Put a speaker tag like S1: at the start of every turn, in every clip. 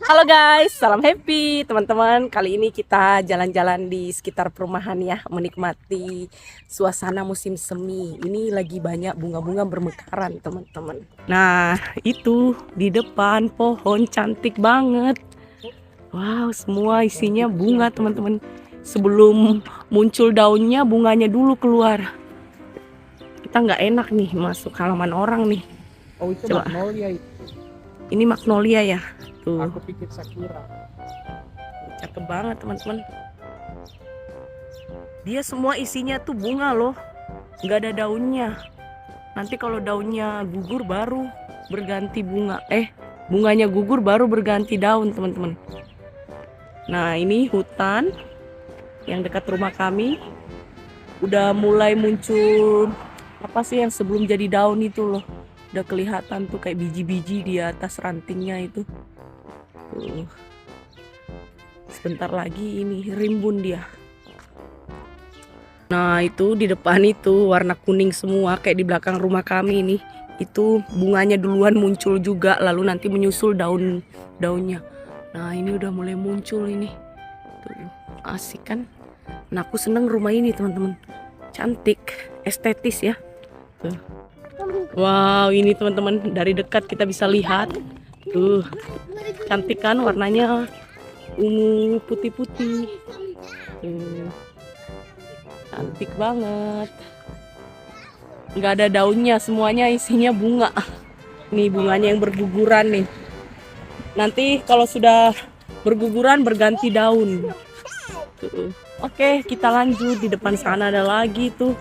S1: Halo guys, salam happy teman-teman. Kali ini kita jalan-jalan di sekitar perumahan ya, menikmati suasana musim semi. Ini lagi banyak bunga-bunga bermekaran teman-teman. Nah, itu di depan pohon cantik banget. Wow, semua isinya bunga teman-teman. Sebelum muncul daunnya, bunganya dulu keluar. Kita nggak enak nih masuk halaman orang nih.
S2: Oh, itu
S1: Coba.
S2: magnolia itu.
S1: Ini magnolia ya. Tuh,
S2: Aku pikir sakura.
S1: cakep banget teman-teman. Dia semua isinya tuh bunga loh, nggak ada daunnya. Nanti kalau daunnya gugur baru berganti bunga. Bunganya gugur baru berganti daun teman-teman. Nah ini hutan yang dekat rumah kami. Udah mulai muncul apa sih yang sebelum jadi daun itu loh. Udah kelihatan tuh kayak biji-biji di atas rantingnya itu. Tuh. Sebentar lagi ini rimbun dia. Nah itu di depan itu warna kuning semua kayak di belakang rumah kami nih. Itu bunganya duluan muncul juga, lalu nanti menyusul daunnya. Nah ini udah mulai muncul ini. Tuh, asik kan? Nah aku seneng rumah ini teman-teman. Cantik, estetis ya. Tuh. Wow ini teman-teman dari dekat kita bisa lihat. Tuh cantik kan warnanya ungu putih-putih. Tuh. Cantik banget. Nggak ada daunnya, semuanya isinya bunga. Nih bunganya yang berguguran nih. Nanti kalau sudah berguguran berganti daun. Tuh. Oke, kita lanjut. Di depan sana ada lagi tuh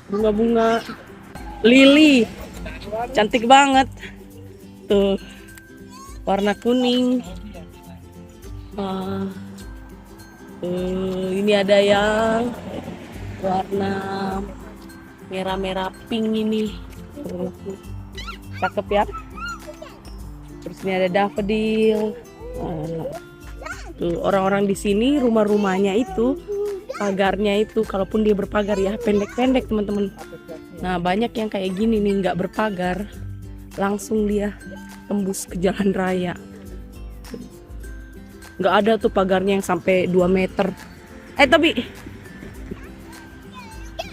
S1: bunga-bunga lili. Cantik banget. Tuh. Warna kuning. Wah. Ini ada yang warna merah-merah pink ini. Cakep ya. Terus ini ada daffodil. Tuh orang-orang di sini rumah-rumahnya itu pagarnya itu, kalaupun dia berpagar ya pendek-pendek teman-teman. Nah banyak yang kayak gini nih nggak berpagar, langsung dia tembus ke jalan raya. Nggak ada tuh pagarnya yang sampai 2 meter.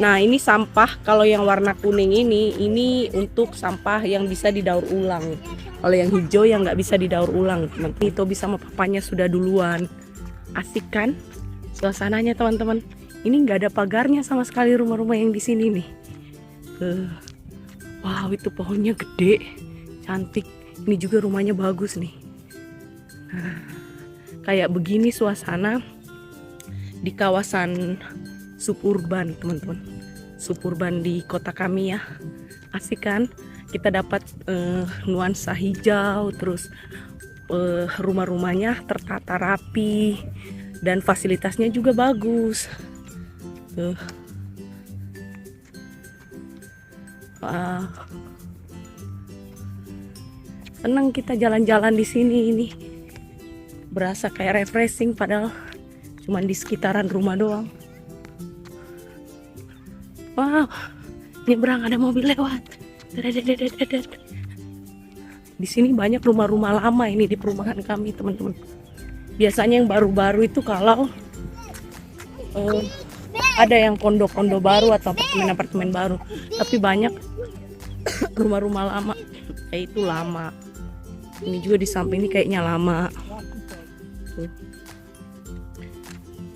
S1: Nah ini sampah, kalau yang warna kuning ini untuk sampah yang bisa didaur ulang. Kalau yang hijau yang nggak bisa didaur ulang. Nanti Tobi sama papanya sudah duluan. Asik kan suasananya teman-teman. Ini nggak ada pagarnya sama sekali rumah-rumah yang di sini nih. Wow itu pohonnya gede, cantik. Ini juga rumahnya bagus nih. Kayak begini suasana di kawasan suburban teman-teman. Suburban di kota kami ya. Asik kan? Kita dapat nuansa hijau, terus rumah-rumahnya tertata rapi dan fasilitasnya juga bagus. Wah. Senang kita jalan-jalan di sini ini. Berasa kayak refreshing padahal cuman di sekitaran rumah doang. Wow, nyebrang ada mobil lewat. Di sini banyak rumah-rumah lama ini di perumahan kami teman-teman. Biasanya yang baru-baru itu kalau ada yang kondo-kondo baru atau apartemen-apartemen baru, tapi banyak rumah-rumah lama. Kayak itu lama. Ini juga di samping ini kayaknya lama.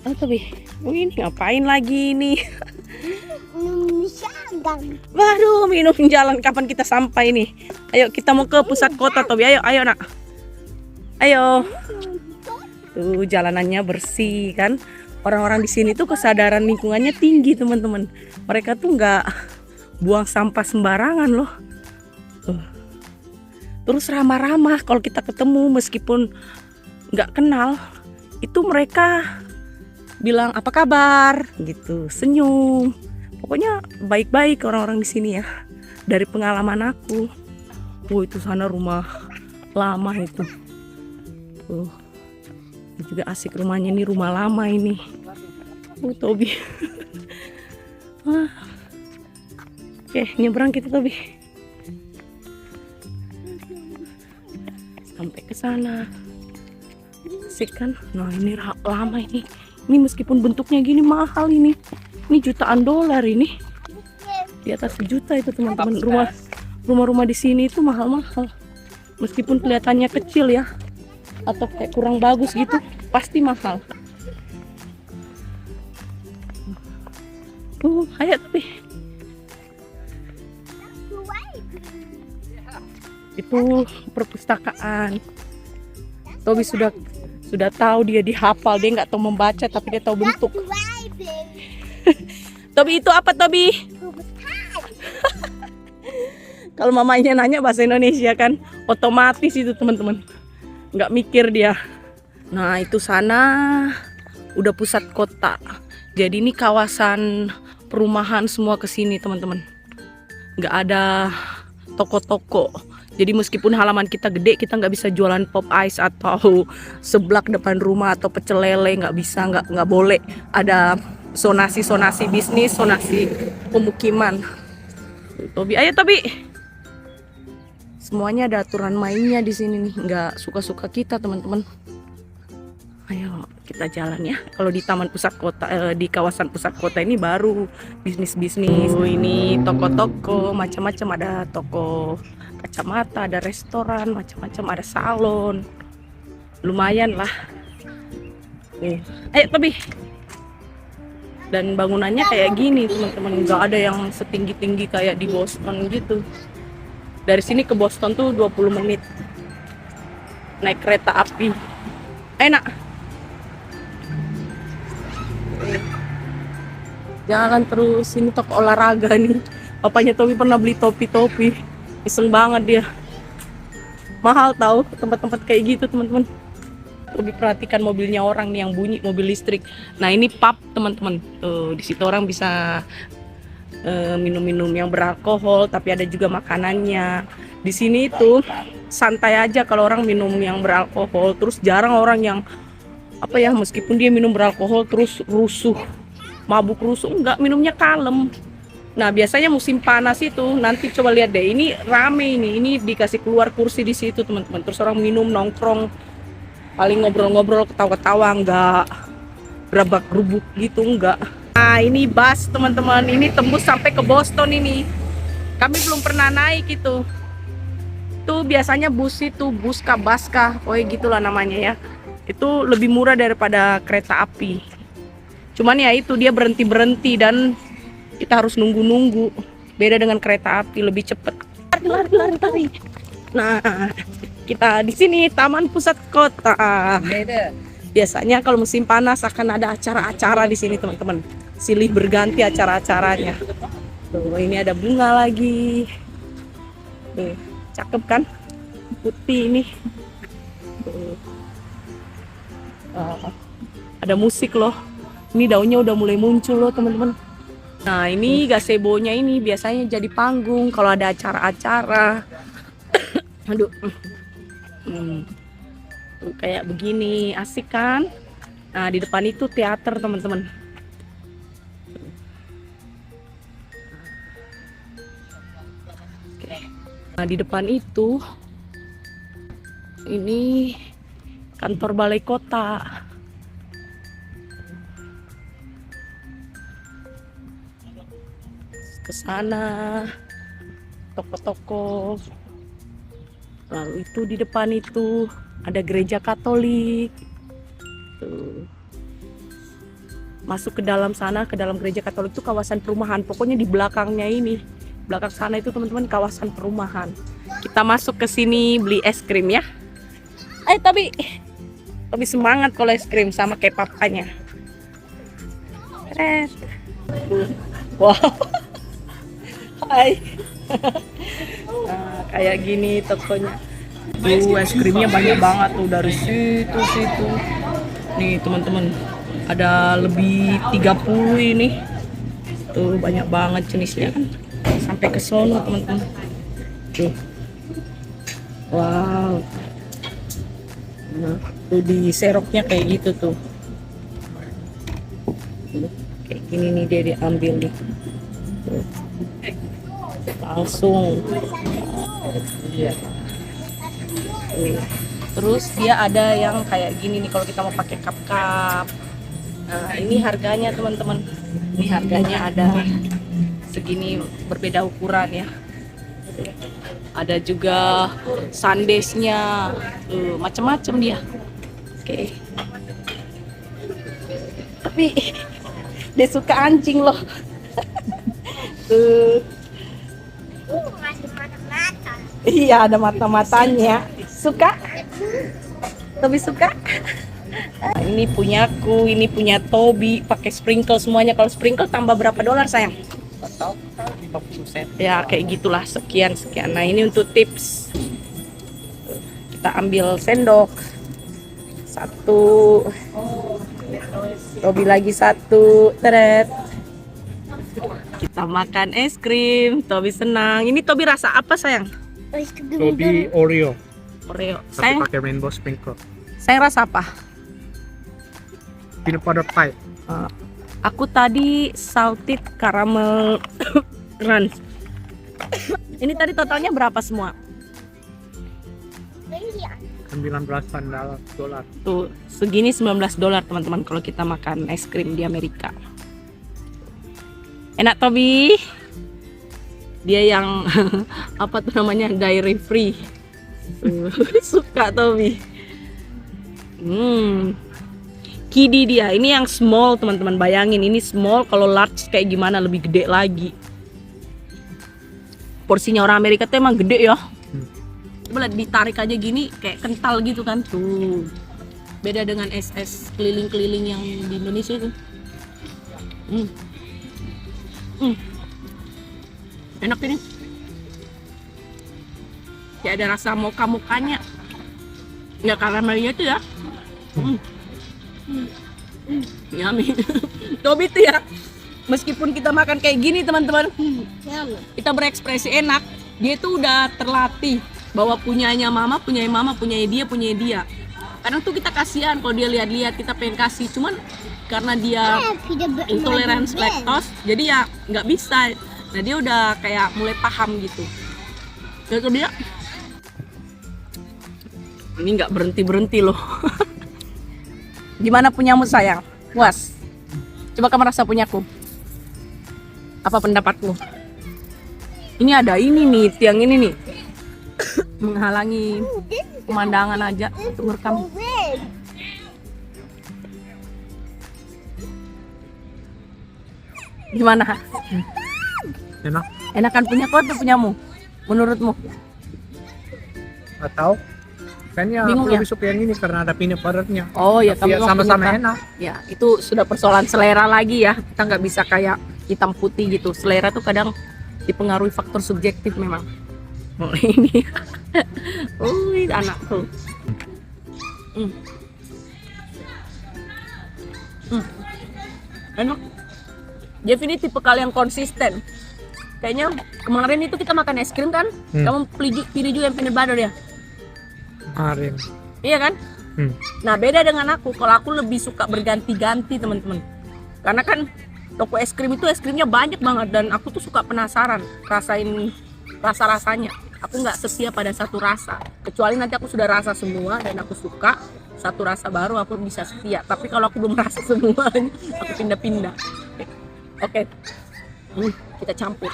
S1: Tapi ini ngapain lagi nih? Baru minum jalan, kapan kita sampai nih? Ayo kita mau ke pusat kota Tobi. Ayo nak. Ayo. Tuh jalanannya bersih kan. Orang-orang di sini tuh kesadaran lingkungannya tinggi teman-teman. Mereka tuh nggak buang sampah sembarangan loh. Tuh. Terus ramah-ramah kalau kita ketemu meskipun nggak kenal. Itu mereka bilang apa kabar gitu, senyum. Pokoknya baik-baik orang-orang di sini ya. Dari pengalaman aku. Itu sana rumah lama itu. Tuh. Ini juga asik rumahnya nih, rumah lama ini. Tobi. Oke, nyebrang kita Tobi. Sampai ke sana. Asik kan? Nah ini lama ini. Ini meskipun bentuknya gini mahal ini. Ini jutaan dolar ini. Di atas sejuta itu teman-teman. Rumah-rumah di sini itu mahal-mahal. Meskipun kelihatannya kecil ya, atau kayak kurang bagus gitu, pasti mahal. Ayo tapi itu perpustakaan. Tobi sudah tahu, dia dihafal, dia nggak tahu membaca tapi dia tahu bentuk. Tobi itu apa Tobi? Kalau mamanya nanya bahasa Indonesia kan otomatis itu teman-teman, nggak mikir dia. Nah itu sana udah pusat kota, jadi ini kawasan perumahan semua kesini teman-teman, nggak ada toko-toko. Jadi meskipun halaman kita gede, kita nggak bisa jualan pop ice atau seblak depan rumah atau pecel lele, nggak bisa, nggak boleh. Ada zonasi bisnis, zonasi pemukiman. Tobi, ayo Tobi. Semuanya ada aturan mainnya di sini nih, nggak suka-suka kita teman-teman. Ayo kita jalan ya. Kalau di taman pusat kota, di kawasan pusat kota ini baru bisnis-bisnis. Ini toko-toko macam-macam, ada toko kacamata, ada restoran macam-macam, ada salon. Lumayan lah. Ayo Tobi. Dan bangunannya kayak gini teman-teman, nggak ada yang setinggi-tinggi kayak di Boston gitu. Dari sini ke Boston tuh 20 menit naik kereta api. Enak. Jangan terus, ini toko olahraga nih. Papanya Tobi pernah beli topi-topi. Iseng banget dia. Mahal tahu tempat-tempat kayak gitu teman-teman. Tobi perhatikan mobilnya orang nih yang bunyi, mobil listrik. Nah ini pub teman-teman. Tuh di situ orang bisa minum-minum yang beralkohol, tapi ada juga makanannya. Di sini itu santai aja kalau orang minum yang beralkohol. Terus jarang orang yang apa ya, meskipun dia minum beralkohol terus rusuh, mabuk rusuh, enggak, minumnya kalem. Nah biasanya musim panas itu, nanti coba lihat deh, ini rame ini dikasih keluar kursi di situ teman-teman. Terus orang minum, nongkrong, paling ngobrol-ngobrol, ketawa-ketawa, enggak gerabak-gerubuk gitu, enggak. Nah ini bus teman-teman, ini tembus sampai ke Boston ini. Kami belum pernah naik itu. Tuh biasanya bus itu, buska, baska, oh gitulah namanya ya. Itu lebih murah daripada kereta api. Cuman ya itu dia berhenti-berhenti dan kita harus nunggu-nunggu. Beda dengan kereta api, lebih cepet. Lari. Nah, kita di sini Taman Pusat Kota. Biasanya kalau musim panas akan ada acara-acara di sini teman-teman. Silih berganti acara-acaranya. Tuh, ini ada bunga lagi. Nih, cakep kan? Putih ini. Tuh. Ada musik loh. Ini daunnya udah mulai muncul loh teman-teman. Nah ini gazebo-nya ini biasanya jadi panggung kalau ada acara-acara. Aduh. Tuh, kayak begini, asik kan? Nah di depan itu teater teman-teman. Nah di depan itu ini kantor balai kota. Ke sana toko-toko. Lalu itu di depan itu ada gereja Katolik. Tuh. Masuk ke dalam sana, ke dalam gereja Katolik itu kawasan perumahan. Pokoknya di belakangnya ini, belakang sana itu teman-teman kawasan perumahan. Kita masuk ke sini beli es krim ya. Ayo Tobi. Tobi semangat kalau es krim sama kayak papanya. Keren. Wow. Hai. Nah, kayak gini tokonya. Tuh es krimnya banyak banget tuh dari situ. Nih teman-teman, ada lebih 30 ini. Tuh banyak banget jenisnya kan. Sampai ke sono teman-teman. Tuh. Wow. Nah, tuh di seroknya kayak gitu tuh. Kayak gini nih dia diambil nih. Tuh. Langsung. Iya. Terus dia ada yang kayak gini nih kalau kita mau pakai cup-cup. Nah, ini harganya teman-teman. Ini harganya ada segini, berbeda ukuran ya. Ada juga sundaesnya, macam-macam dia. Oke. Tapi dia suka anjing loh. Tuh.
S2: Ada mata-mata.
S1: Iya, ada mata-matanya. Suka? Tobi suka? Nah, ini punyaku, ini punya Tobi, pakai sprinkle semuanya. Kalau sprinkle tambah berapa dolar sayang?
S3: Atau 50 sen.
S1: Ya kayak gitulah, sekian. Nah ini untuk tips. Kita ambil sendok satu, Tobi lagi satu, teret. Kita makan es krim, Tobi senang. Ini Tobi rasa apa sayang?
S3: Tobi Oreo.
S1: Oreo.
S3: Tapi
S1: Sayang,
S3: pakai rainbow sprinkle.
S1: sayang rasa apa?
S3: Peanut butter pie.
S1: Aku tadi salted caramel crunch. Ini tadi totalnya berapa semua?
S3: 19 dolar.
S1: Tuh, segini 19 dolar teman-teman kalau kita makan es krim di Amerika. Enak Tobi? Dia yang apa tuh namanya, dairy free. Suka Tobi. Kiddy dia. Ini yang small teman-teman. Bayangin ini small, kalau large kayak gimana, lebih gede lagi. Porsinya orang Amerika tuh emang gede ya. Coba lihat, ditarik aja gini kayak kental gitu kan. Tuh. Beda dengan es-es keliling-keliling yang di Indonesia itu. Enak ini. Kayak ada rasa moka-mokanya. Nggak karamelnya itu ya. Yummy. Tobi tuh ya, meskipun kita makan kayak gini teman-teman, kita berekspresi enak. Dia tuh udah terlatih bahwa punyanya mama, punyanya mama, punyanya dia. Kadang tuh kita kasihan kalau dia lihat-lihat, kita pengen kasih, cuman karena dia intoleransi lactose, jadi ya nggak bisa. Nah dia udah kayak mulai paham gitu. Jadi dia ini nggak berhenti loh. Gimana punyamu sayang? Puas? Coba kamu rasa punyaku. Apa pendapatmu? Ini ada ini nih, tiang ini nih. Menghalangi pemandangan aja untuk merekam. Gimana?
S3: Enak.
S1: Enakan punyaku atau punyamu? Menurutmu?
S3: Atau kayaknya
S1: Bingung
S3: aku
S1: ya?
S3: lebih suka yang ini karena ada peanut butternya.
S1: Oh ya,
S3: Tapi ya
S1: kamu
S3: sama-sama
S1: penyuka.
S3: enak.
S1: Ya, itu sudah persoalan selera lagi ya. Kita nggak bisa kayak hitam putih gitu. Selera tuh kadang dipengaruhi faktor subjektif memang. Oh ini. Anak tuh. Enak. Jeff ini tipe kalian konsisten. Kayaknya kemarin itu kita makan es krim kan? Kamu pilih juga yang peanut butter ya?
S3: Kemarin.
S1: Iya kan? Nah beda dengan aku. Kalau aku lebih suka berganti-ganti teman-teman. Karena kan toko es krim itu es krimnya banyak banget. Dan aku tuh suka penasaran rasain rasa-rasanya. Aku nggak setia pada satu rasa. Kecuali nanti aku sudah rasa semua dan aku suka satu rasa baru, aku bisa setia. Tapi kalau aku belum rasa semuanya, aku pindah-pindah. Oke. Kita campur.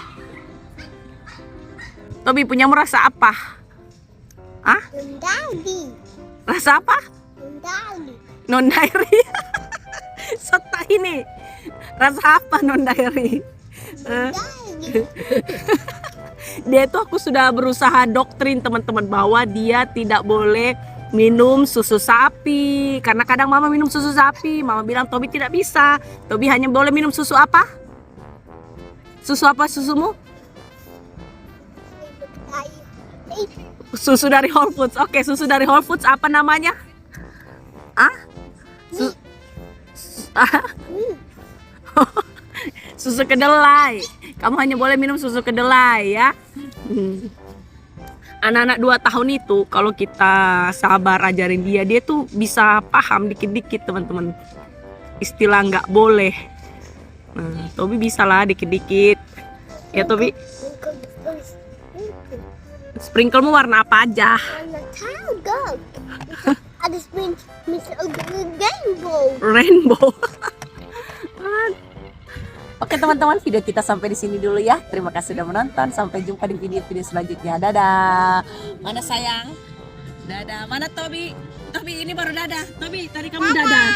S1: Tobi punyamu rasa apa? Ah? Rasa apa? Non dairy. Sota ini. Rasa apa non dairy? Dia itu aku sudah berusaha doktrin teman-teman bahwa dia tidak boleh minum susu sapi. Karena kadang mama minum susu sapi, mama bilang Tobi tidak bisa. Tobi hanya boleh minum susu apa? Susu apa susumu? Susu dari Whole Foods. Oke, susu dari Whole Foods apa namanya? Susu kedelai. Kamu hanya boleh minum susu kedelai ya. Anak-anak 2 tahun itu kalau kita sabar ajarin dia tuh bisa paham dikit-dikit teman-teman. Istilah nggak boleh. Nah, Tobi bisa lah dikit-dikit. Ya Tobi. Sprinklemu warna apa aja?
S2: Ada misal rainbow.
S1: Rainbow. Oke teman-teman, video kita sampai di sini dulu ya. Terima kasih sudah menonton. Sampai jumpa di video-video selanjutnya. Dadah. Mana sayang? Dadah. Mana Tobi? Tobi ini baru dadah. Tobi, tadi kamu dadah.